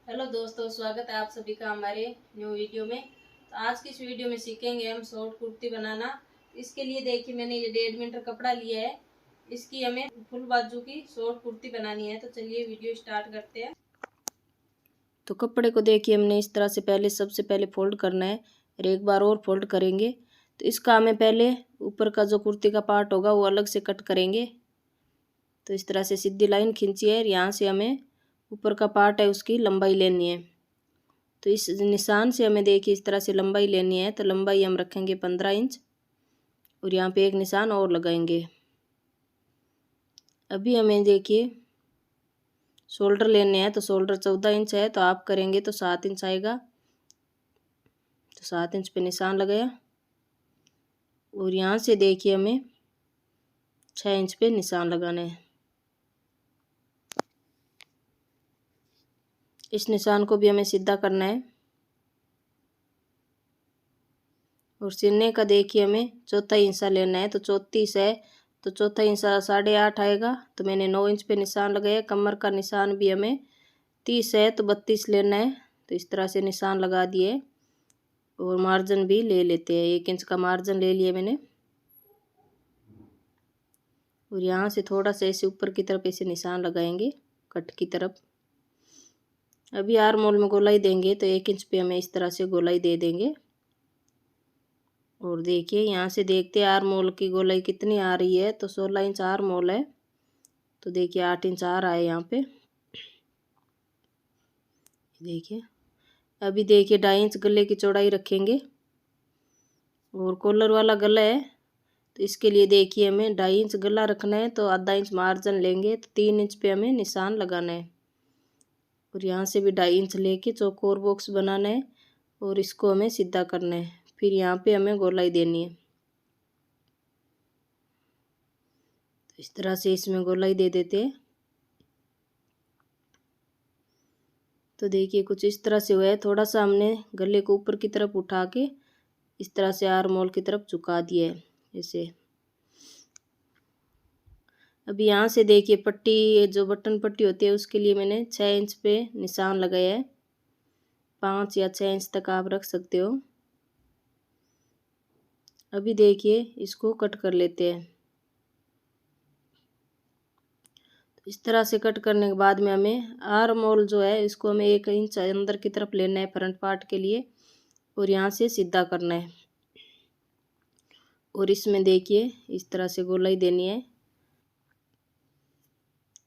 Hello दोस्तों, स्वागत है आप सभी का हमारे न्यू वीडियो में। तो आज की इस वीडियो में सीखेंगे हम शॉर्ट कुर्ती बनाना। इसके लिए देखिए मैंने ये 1.5 मीटर कपड़ा लिया है। इसकी हमें फुल बाजू की शॉर्ट कुर्ती बनानी है। तो चलिए वीडियो स्टार्ट करते हैं। तो कपड़े को देखिए हमने इस तरह से सबसे पहले फोल्ड करना है और एक बार और फोल्ड करेंगे। तो इसका हमें पहले ऊपर का जो कुर्ती का पार्ट होगा वो अलग से कट करेंगे। तो इस तरह से सीधी लाइन खींची है और यहाँ से हमें ऊपर का पार्ट है उसकी लंबाई लेनी है। तो इस निशान से हमें देखिए इस तरह से लंबाई लेनी है। तो लंबाई हम रखेंगे 15 इंच और यहाँ पे एक निशान और लगाएंगे। अभी हमें देखिए शोल्डर लेने हैं। तो शोल्डर 14 इंच है, तो आप करेंगे तो 7 इंच आएगा। तो 7 इंच पे निशान लगाया और यहाँ से देखिए हमें 6 इंच पे निशान लगाना है। इस निशान को भी हमें सीधा करना है और सिलने का देखिए हमें चौथा हिस्सा लेना है। तो 34 है, तो चौथा हिस्सा 8.5 आएगा। तो मैंने 9 इंच पे निशान लगाया। कमर का निशान भी हमें 30 है, तो 32 लेना है। तो इस तरह से निशान लगा दिए और मार्जिन भी ले लेते हैं। 1 इंच का मार्जिन ले लिया मैंने और यहाँ से थोड़ा सा ऐसे ऊपर की तरफ ऐसे निशान लगाएंगे कट की तरफ। अभी आर्म होल में गोलाई देंगे तो 1 इंच पे हमें इस तरह से गोलाई दे देंगे। और देखिए यहाँ से देखते हैं आर्म होल की गोलाई कितनी आ रही है। तो 16 इंच आर्म होल है, तो देखिए 8 इंच आ रहा है यहाँ पे। देखिए अभी देखिए 2.5 इंच गले की चौड़ाई रखेंगे और कॉलर वाला गला है, तो इसके लिए देखिए हमें 2.5 इंच गला रखना है। तो आधा इंच मार्जिन लेंगे, तो 3 इंच पे हमें निशान लगाना है और यहाँ से भी 2.5 इंच लेके चौकोर बॉक्स बनाना है और इसको हमें सीधा करना है। फिर यहाँ पे हमें गोलाई देनी है। तो इस तरह से इसमें गोलाई दे देते हैं। तो देखिए कुछ इस तरह से हुआ है। थोड़ा सा हमने गले को ऊपर की तरफ उठा के इस तरह से आर्म होल की तरफ झुका दिया है ऐसे। अभी यहाँ से देखिए पट्टी, जो बटन पट्टी होती है उसके लिए मैंने 6 इंच पे निशान लगाया है। 5 या 6 इंच तक आप रख सकते हो। अभी देखिए इसको कट कर लेते हैं। इस तरह से कट करने के बाद में हमें आर्म होल जो है इसको हमें 1 इंच अंदर की तरफ लेना है फ्रंट पार्ट के लिए और यहाँ से सीधा करना है। और इसमें देखिए इस तरह से गोलाई देनी है।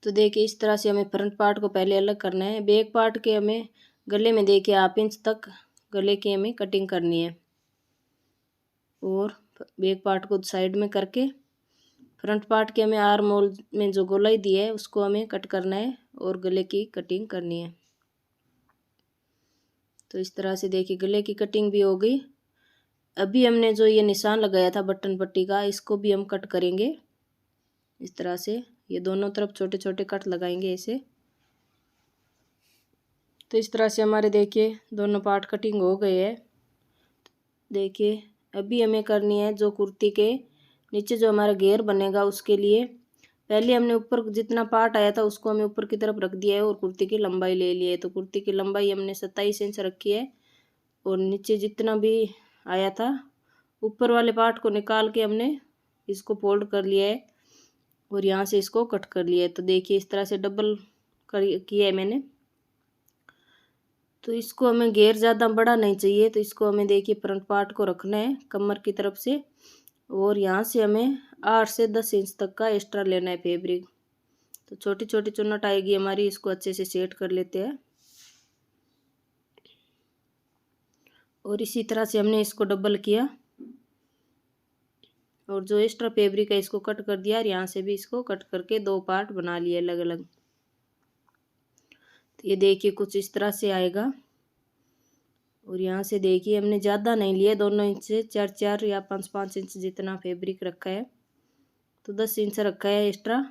तो देखिए इस तरह से हमें फ्रंट पार्ट को पहले अलग करना है। बैक पार्ट के हमें गले में देखिए 1/2 इंच तक गले की हमें कटिंग करनी है और बैक पार्ट को साइड में करके फ्रंट पार्ट के हमें आर्म होल में जो गोलाई दी है उसको हमें कट करना है और गले की कटिंग करनी है। तो इस तरह से देखिए गले की कटिंग भी हो गई। अभी हमने जो ये निशान लगाया था बटन पट्टी का, इसको भी हम कट करेंगे इस तरह से। ये दोनों तरफ छोटे छोटे कट लगाएंगे ऐसे। तो इस तरह से हमारे देखिए दोनों पार्ट कटिंग हो गए हैं। देखिए अभी हमें करनी है जो कुर्ती के नीचे जो हमारा घेर बनेगा उसके लिए पहले हमने ऊपर जितना पार्ट आया था उसको हमें ऊपर की तरफ रख दिया है और कुर्ती की लंबाई ले ली है। तो कुर्ती की लंबाई हमने 27 इंच रखी है और नीचे जितना भी आया था ऊपर वाले पार्ट को निकाल के हमने इसको फोल्ड कर लिया है और यहाँ से इसको कट कर लिया है। तो देखिए इस तरह से डबल किया है मैंने। तो इसको हमें घेर ज़्यादा बड़ा नहीं चाहिए, तो इसको हमें देखिए फ्रंट पार्ट को रखना है कमर की तरफ से और यहाँ से हमें 8 से 10 इंच तक का एक्स्ट्रा लेना है फैब्रिक। तो छोटी छोटी चुन्नट आएगी हमारी, इसको अच्छे से सेट कर लेते हैं। और इसी तरह से हमने इसको डबल किया और जो एक्स्ट्रा फैब्रिक है इसको कट कर दिया और यहाँ से भी इसको कट करके 2 पार्ट बना लिए अलग अलग। तो ये देखिए कुछ इस तरह से आएगा और यहाँ से देखिए हमने ज़्यादा नहीं लिया, दोनों इंच से 4 या 5 इंच जितना फैब्रिक रखा है। तो 10 इंच रखा है एक्स्ट्रा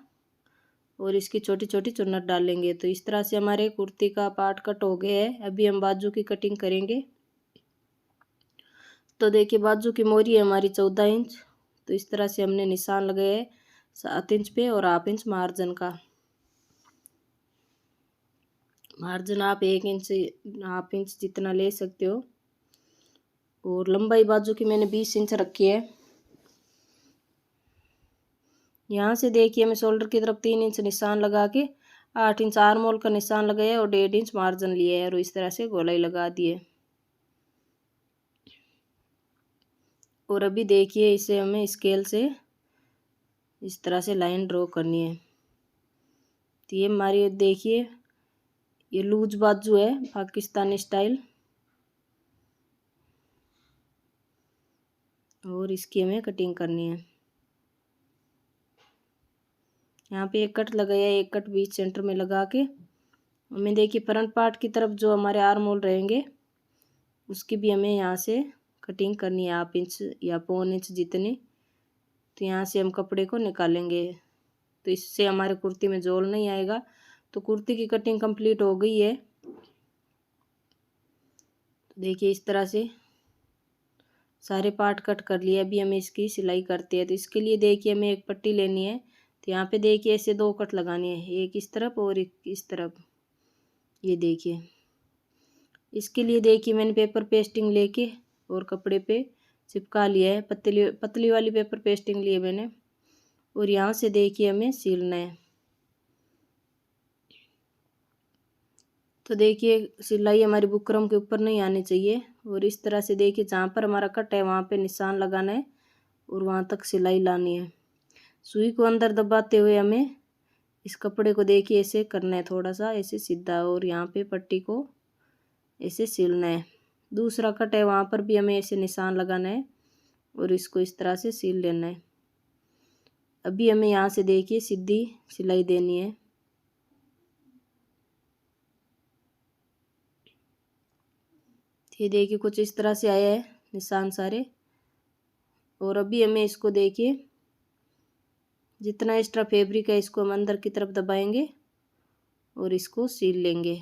और इसकी छोटी छोटी चुन्नट डालेंगे। तो इस तरह से हमारे कुर्ती का पार्ट कट हो गया है। अभी हम बाजू की कटिंग करेंगे। तो देखिए बाजू की मोरी है हमारी 14 इंच। तो इस तरह से हमने निशान लगाए है 7 इंच पे और 1/2 इंच मार्जिन का। मार्जिन आप 1 इंच 1/2 इंच जितना ले सकते हो। और लंबाई बाजू की मैंने 20 इंच रखी है। यहाँ से देखिए मैं शोल्डर की तरफ 3 इंच निशान लगा के 8 इंच आर्म होल का निशान लगाया और 1.5 इंच मार्जिन लिया है और इस तरह से गोलाई लगा दिए। और अभी देखिए इसे हमें स्केल से इस तरह से लाइन ड्रॉ करनी है। तो ये हमारी देखिए ये लूज बाजू है पाकिस्तानी स्टाइल, और इसकी हमें कटिंग करनी है। यहाँ पे एक कट लगाया, एक कट बीच सेंटर में लगा के हमें देखिए फ्रंट पार्ट की तरफ जो हमारे आर्म होल रहेंगे उसकी भी हमें यहाँ से कटिंग करनी है 1/2 इंच या 1.25 इंच जितनी। तो यहाँ से हम कपड़े को निकालेंगे, तो इससे हमारे कुर्ती में जोल नहीं आएगा। तो कुर्ती की कटिंग कंप्लीट हो गई है। तो देखिए इस तरह से सारे पार्ट कट कर लिए। अभी हमें इसकी सिलाई करते हैं। तो इसके लिए देखिए हमें एक पट्टी लेनी है। तो यहाँ पे देखिए ऐसे 2 कट लगानी है, एक इस तरफ और एक इस तरफ। ये देखिए इसके लिए देखिए मैंने पेपर पेस्टिंग लेके और कपड़े पे चिपका लिया है। पतली पतली वाली पेपर पेस्टिंग लिए मैंने। और यहाँ से देखिए हमें सिलना है। तो देखिए सिलाई हमारी बुकरम के ऊपर नहीं आनी चाहिए। और इस तरह से देखिए जहाँ पर हमारा कट है वहाँ पे निशान लगाना है और वहाँ तक सिलाई लानी है। सुई को अंदर दबाते हुए हमें इस कपड़े को देखिए ऐसे करना है, थोड़ा सा ऐसे सीधा, और यहाँ पे पट्टी को ऐसे सिलना है। दूसरा कट है वहाँ पर भी हमें ऐसे निशान लगाना है और इसको इस तरह से सिल लेना है। अभी हमें यहाँ से देखिए सीधी सिलाई देनी है। ये देखिए कुछ इस तरह से आया है निशान सारे। और अभी हमें इसको देखिए जितना एक्स्ट्रा फैब्रिक है इसको हम अंदर की तरफ दबाएंगे और इसको सील लेंगे।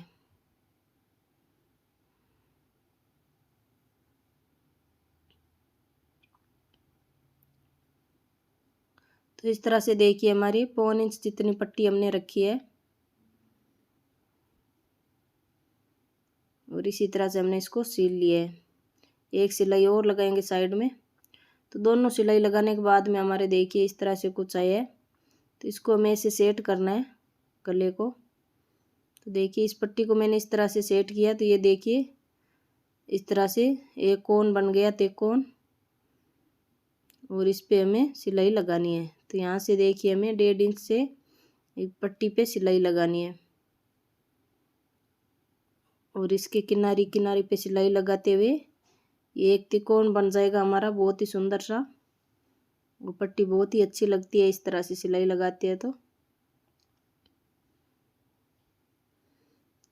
तो इस तरह से देखिए हमारी 1.25 इंच जितनी पट्टी हमने रखी है और इसी तरह से हमने इसको सील लिया है। एक सिलाई और लगाएंगे साइड में। तो दोनों सिलाई लगाने के बाद में हमारे देखिए इस तरह से कुछ आया है। तो इसको हमें ऐसे सेट करना है गले को। तो देखिए इस पट्टी को मैंने इस तरह से सेट किया। तो ये देखिए इस तरह से एक कोन बन गया, त्रिकोण। और इस पे हमें सिलाई लगानी है। तो यहाँ से देखिए हमें 1.5 इंच से एक पट्टी पे सिलाई लगानी है और इसके किनारी किनारी पे सिलाई लगाते हुए ये एक त्रिकोण बन जाएगा हमारा, बहुत ही सुंदर सा। वो पट्टी बहुत ही अच्छी लगती है इस तरह से सिलाई लगाते हैं। तो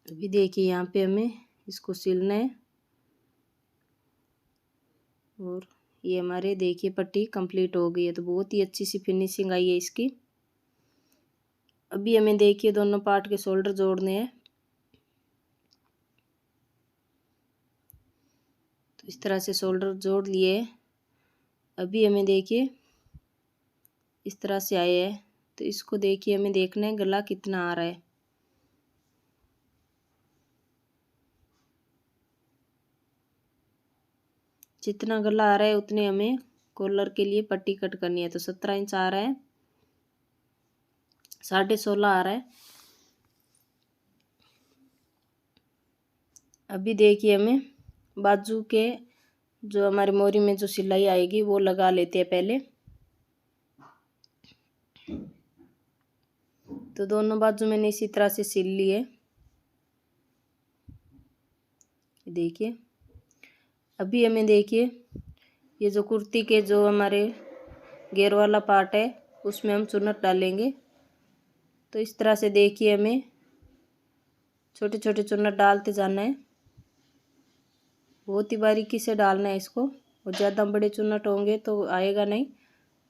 अभी देखिए यहाँ पे हमें इसको सिलना है और ये हमारे देखिए पट्टी कंप्लीट हो गई है। तो बहुत ही अच्छी सी फिनिशिंग आई है इसकी। अभी हमें देखिए दोनों पार्ट के शोल्डर जोड़ने हैं। तो इस तरह से शोल्डर जोड़ लिए। अभी हमें देखिए इस तरह से आए हैं। तो इसको देखिए हमें देखना है गला कितना आ रहा है। जितना गला आ रहा है उतने हमें कॉलर के लिए पट्टी कट करनी है। तो 17 इंच आ रहा है, 16.5 आ रहा है। अभी देखिए हमें बाजू के जो हमारी मोरी में जो सिलाई आएगी वो लगा लेते हैं पहले। तो दोनों बाजू मैंने इसी तरह से सिल ली है। देखिए अभी हमें देखिए ये जो कुर्ती के जो हमारे घेर वाला पार्ट है उसमें हम चुन्नट डालेंगे। तो इस तरह से देखिए हमें छोटे छोटे चुन्नट डालते जाना है। बहुत ही बारीकी से डालना है इसको। और ज़्यादा बड़े चुन्नट होंगे तो आएगा नहीं।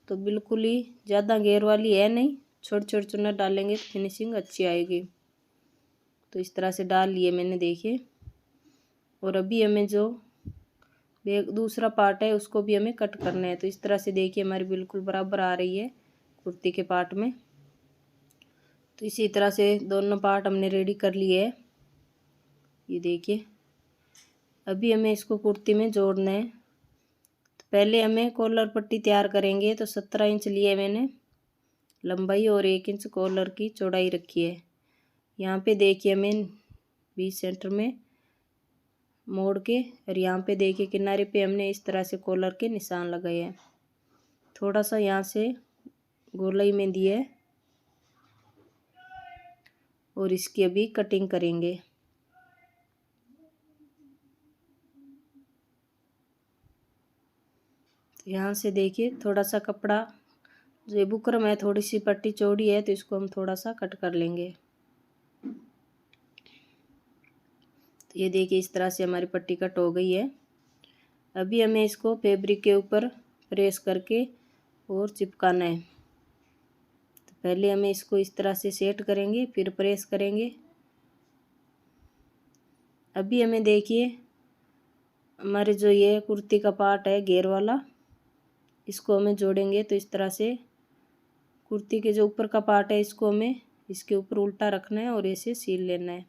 तो बिल्कुल ही ज़्यादा घेर वाली है नहीं, छोटे छोटे चुन्नट डालेंगे तो फिनिशिंग अच्छी आएगी। तो इस तरह से डाल लिए मैंने देखिए। और अभी हमें जो दूसरा पार्ट है उसको भी हमें कट करना है। तो इस तरह से देखिए हमारी बिल्कुल बराबर आ रही है कुर्ती के पार्ट में। तो इसी तरह से दोनों पार्ट हमने रेडी कर लिए है। ये देखिए, अभी हमें इसको कुर्ती में जोड़ना है। तो पहले हमें कॉलर पट्टी तैयार करेंगे। तो 17 इंच लिए मैंने लंबाई और 1 इंच कॉलर की चौड़ाई रखी है। यहाँ पे देखिए हमें 20 सेंटर में मोड़ के, और यहाँ पे देखिए किनारे पे हमने इस तरह से कॉलर के निशान लगाए हैं। थोड़ा सा यहाँ से गोलाई में दिया है और इसकी अभी कटिंग करेंगे। यहाँ से देखिए थोड़ा सा कपड़ा, जो ये बुकरम है थोड़ी सी पट्टी चौड़ी है, तो इसको हम थोड़ा सा कट कर लेंगे। तो ये देखिए इस तरह से हमारी पट्टी कट हो गई है। अभी हमें इसको फैब्रिक के ऊपर प्रेस करके और चिपकाना है। तो पहले हमें इसको इस तरह से सेट करेंगे, फिर प्रेस करेंगे। अभी हमें देखिए हमारे जो ये कुर्ती का पार्ट है घेर वाला, इसको हमें जोड़ेंगे। तो इस तरह से कुर्ती के जो ऊपर का पार्ट है इसको हमें इसके ऊपर उल्टा रखना है और ऐसे सील लेना है।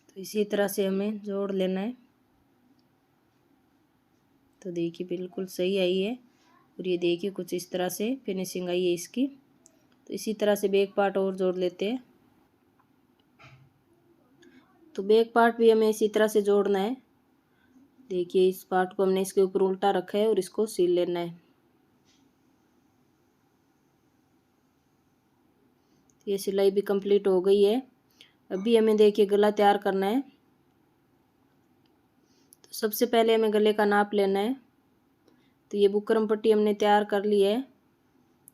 तो इसी तरह से हमें जोड़ लेना है। तो देखिए बिल्कुल सही आई है, और ये देखिए कुछ इस तरह से फिनिशिंग आई है इसकी। तो इसी तरह से बैक पार्ट और जोड़ लेते हैं। तो बैक पार्ट भी हमें इसी तरह से जोड़ना है। देखिए इस पार्ट को हमने इसके ऊपर उल्टा रखा है और इसको सील लेना है। ये सिलाई भी कंप्लीट हो गई है। अभी हमें देखिए गला तैयार करना है। तो सबसे पहले हमें गले का नाप लेना है। तो ये बुकरम पट्टी हमने तैयार कर ली है,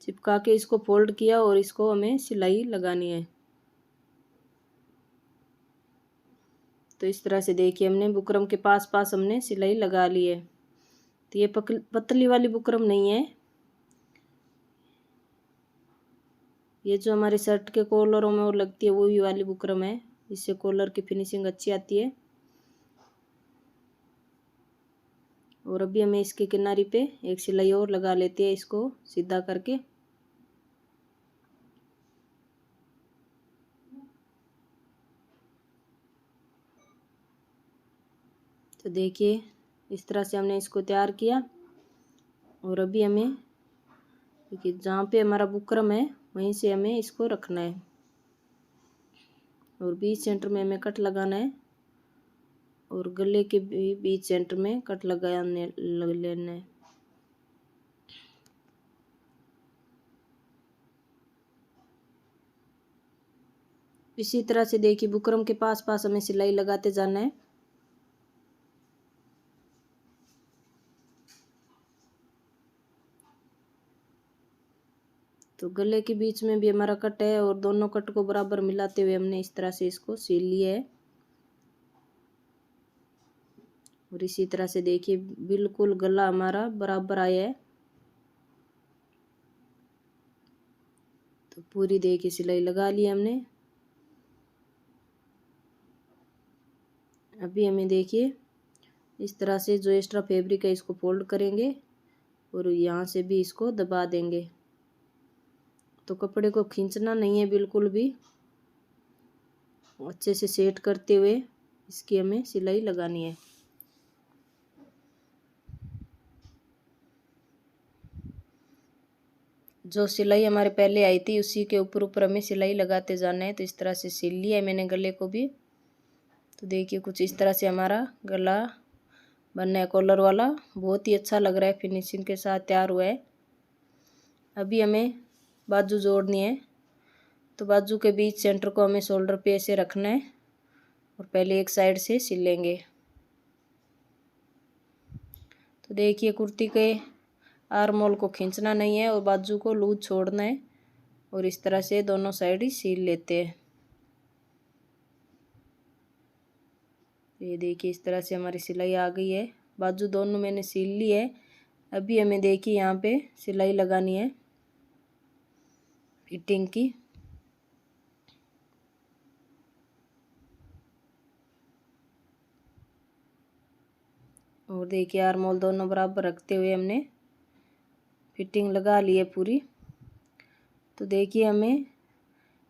चिपका के इसको फोल्ड किया और इसको हमें सिलाई लगानी है। तो इस तरह से देखिए हमने बुकरम के पास पास हमने सिलाई लगा ली है। तो ये पतली वाली बुकरम नहीं है, ये जो हमारे शर्ट के कॉलरों में वो लगती है वही वाली बुकरम है। इससे कॉलर की फिनिशिंग अच्छी आती है। और अभी हमें इसके किनारे पे एक सिलाई और लगा लेते हैं, इसको सीधा करके। तो देखिए इस तरह से हमने इसको तैयार किया। और अभी हमें देखिए जहाँ पे हमारा बुकरम है वहीं से हमें इसको रखना है और 20 सेंटर में हमें कट लगाना है और गले के भी 20 सेंटर में कट लगाने लेना है। इसी तरह से देखिए बुकरम के पास पास हमें सिलाई लगाते जाना है। तो गले के बीच में भी हमारा कट है और दोनों कट को बराबर मिलाते हुए हमने इस तरह से इसको सील लिया है। और इसी तरह से देखिए बिल्कुल गला हमारा बराबर आया है। तो पूरी देखिए सिलाई लगा ली हमने। अभी हमें देखिए इस तरह से जो एक्स्ट्रा फैब्रिक है इसको फोल्ड करेंगे और यहाँ से भी इसको दबा देंगे। तो कपड़े को खींचना नहीं है बिल्कुल भी, अच्छे से सेट करते हुए इसकी हमें सिलाई लगानी है। जो सिलाई हमारे पहले आई थी उसी के ऊपर ऊपर हमें सिलाई लगाते जाना है। तो इस तरह से सिल लिया है मैंने गले को भी। तो देखिए कुछ इस तरह से हमारा गला बनना है कॉलर वाला, बहुत ही अच्छा लग रहा है, फिनिशिंग के साथ तैयार हुआ है। अभी हमें बाजू जोड़नी है। तो बाजू के बीच सेंटर को हमें शोल्डर पे ऐसे रखना है और पहले एक साइड से सिल लेंगे। तो देखिए कुर्ती के आर्म होल को खींचना नहीं है और बाजू को लूज छोड़ना है और इस तरह से दोनों साइड ही सील लेते हैं। ये देखिए इस तरह से हमारी सिलाई आ गई है। बाजू दोनों मैंने सील ली है। अभी हमें देखिए यहाँ पे सिलाई लगानी है फिटिंग की। और देखिए आर्म होल दोनों बराबर रखते हुए हमने फिटिंग लगा ली है पूरी। तो देखिए हमें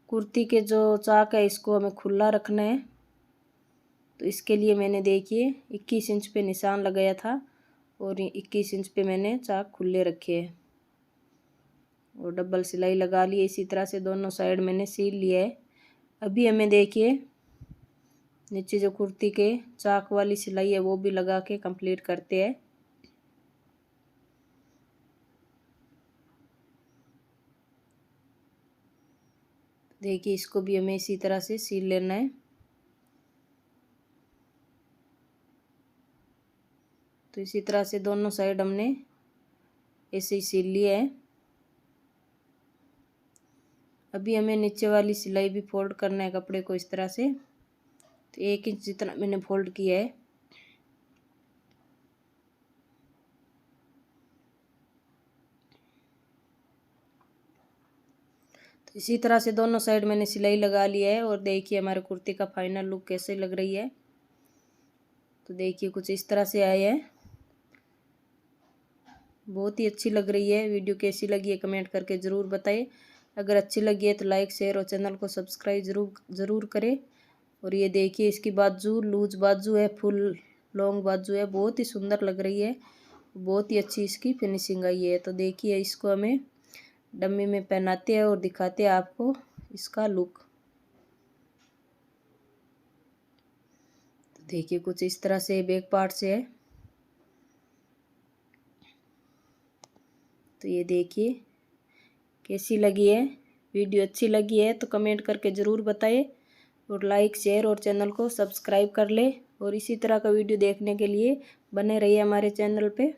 कुर्ती के जो चाक है इसको हमें खुला रखना है। तो इसके लिए मैंने देखिए 21 इंच पे निशान लगाया था और 21 इंच पे मैंने चाक खुले रखे हैं और डबल सिलाई लगा ली। इसी तरह से दोनों साइड मैंने सील लिया है। अभी हमें देखिए नीचे जो कुर्ती के चाक वाली सिलाई है वो भी लगा के कंप्लीट करते हैं। देखिए इसको भी हमें इसी तरह से सील लेना है। तो इसी तरह से दोनों साइड हमने ऐसे ही सील लिया है। अभी हमें नीचे वाली सिलाई भी फोल्ड करना है कपड़े को इस तरह से। तो 1 इंच जितना मैंने फोल्ड किया है। तो इसी तरह से दोनों साइड मैंने सिलाई लगा लिया है और देखिए हमारे कुर्ती का फाइनल लुक कैसे लग रही है। तो देखिए कुछ इस तरह से आया है, बहुत ही अच्छी लग रही है। वीडियो कैसी लगी है कमेंट करके ज़रूर बताइए। अगर अच्छी लगी है तो लाइक शेयर और चैनल को सब्सक्राइब ज़रूर करें। और ये देखिए इसकी बाजू लूज बाजू है, फुल लॉन्ग बाजू है, बहुत ही सुंदर लग रही है, बहुत ही अच्छी इसकी फिनिशिंग आई है। तो देखिए इसको हमें डम्मी में पहनाते हैं और दिखाते हैं आपको इसका लुक। तो देखिए कुछ इस तरह से बैक पार्ट से है। तो ये देखिए कैसी लगी है। वीडियो अच्छी लगी है तो कमेंट करके ज़रूर बताइए और लाइक शेयर और चैनल को सब्सक्राइब कर ले। और इसी तरह का वीडियो देखने के लिए बने रहिए हमारे चैनल पे।